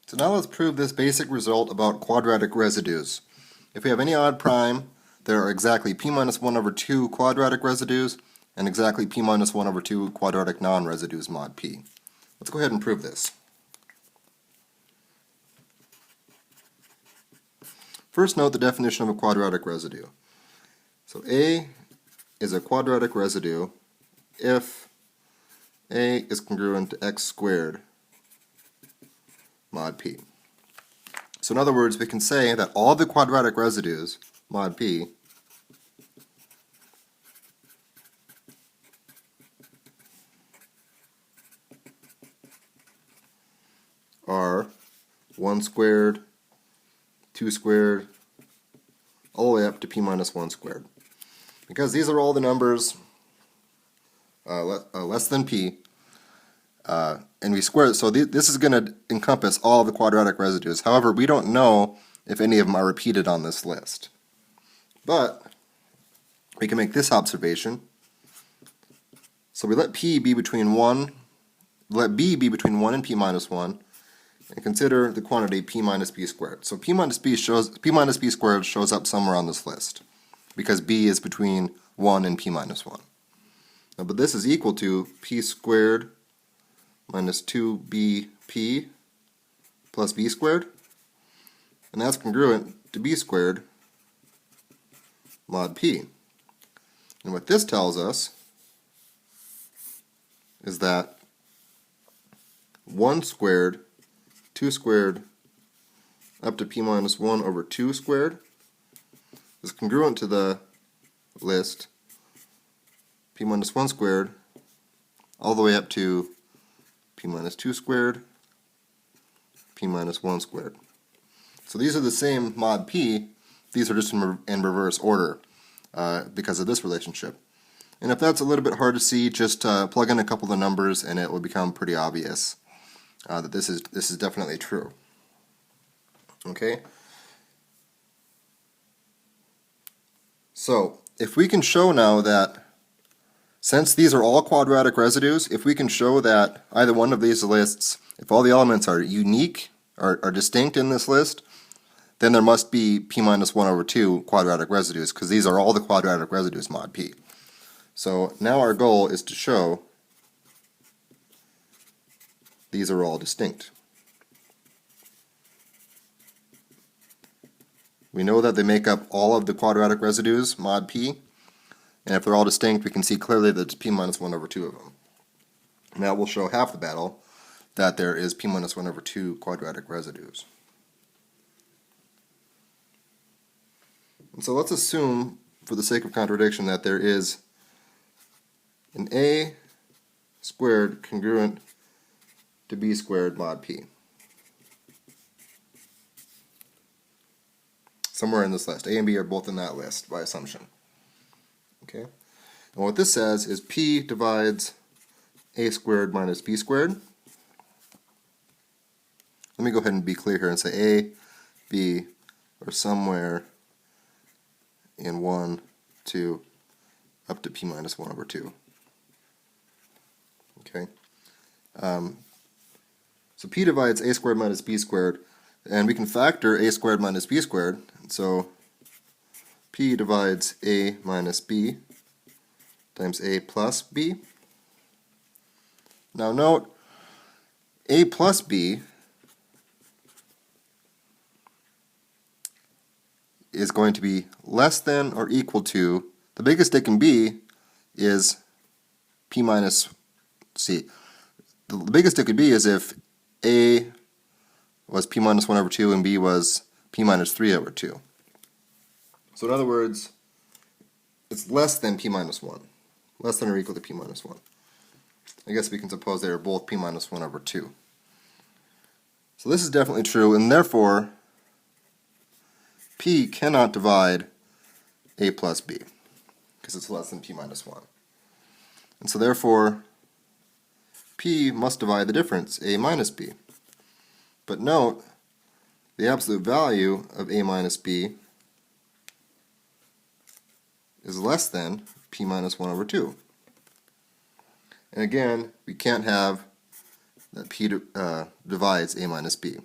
So now let's prove this basic result about quadratic residues. If we have any odd prime, there are exactly p minus 1 over 2 quadratic residues and exactly p minus 1 over 2 quadratic non-residues mod p. Let's go ahead and prove this. First, note the definition of a quadratic residue. So A is a quadratic residue if A is congruent to x squared mod p. So in other words, we can say that all the quadratic residues mod p are 1 squared, 2 squared, all the way up to p minus 1 squared. Because these are all the numbers less than p, and we square it, so this is going to encompass all the quadratic residues. However, we don't know if any of them are repeated on this list. But we can make this observation. So we let p be between 1, let b be between 1 and p minus 1, and consider the quantity p minus b squared. So p minus b squared shows up somewhere on this list, because b is between 1 and p minus 1. Now, but this is equal to p squared minus 2bp plus b squared, and that's congruent to b squared mod p. And what this tells us is that 1 squared, 2 squared, up to p minus 1 over 2 squared is congruent to the list p minus 1 squared all the way up to p minus 2 squared, p minus 1 squared. So these are the same mod p, these are just in reverse order because of this relationship. And if that's a little bit hard to see, just plug in a couple of the numbers and it will become pretty obvious that this is definitely true. Okay? So if we can show now that since these are all quadratic residues, if we can show that either one of these lists, if all the elements are unique, are distinct in this list, then there must be p minus 1 over 2 quadratic residues, because these are all the quadratic residues mod p. So now our goal is to show these are all distinct. We know that they make up all of the quadratic residues mod p, and if they're all distinct, we can see clearly that it's p minus 1 over 2 of them. And that will show half the battle that there is p minus 1 over 2 quadratic residues. And so let's assume, for the sake of contradiction, that there is an a squared congruent to b squared mod p. Somewhere in this list. A and b are both in that list by assumption. Okay? And what this says is p divides a squared minus b squared. Let me go ahead and be clear here and say a, b are somewhere in 1, 2, up to p minus 1 over 2. Okay? So p divides a squared minus b squared, and we can factor a squared minus b squared. So p divides a minus b times a plus b. Now note, a plus b is going to be less than or equal to, the biggest it can be is p minus c. The biggest it could be is if a was p minus 1 over 2 and b was p minus 3 over 2. So in other words, it's less than p minus 1. Less than or equal to p minus 1. I guess we can suppose they are both p minus 1 over 2. So this is definitely true, and therefore p cannot divide a plus b, because it's less than p minus 1. And so therefore p must divide the difference, a minus b. But note, the absolute value of a minus b is less than p minus 1 over 2. And again, we can't have that p divides a minus b.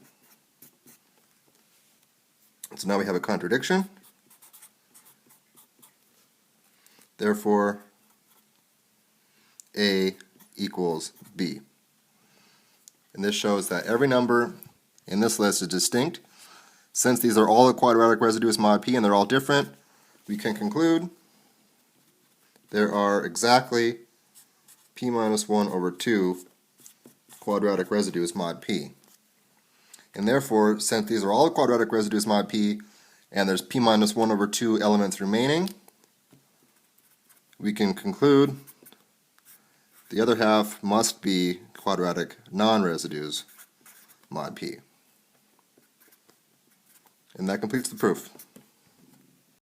So now we have a contradiction. Therefore, A equals B. And this shows that every number in this list is distinct. Since these are all the quadratic residues mod p and they're all different, we can conclude there are exactly p minus 1 over 2 quadratic residues mod p. And therefore, since these are all the quadratic residues mod p and there's p minus 1 over 2 elements remaining, we can conclude the other half must be quadratic non-residues mod p. And that completes the proof.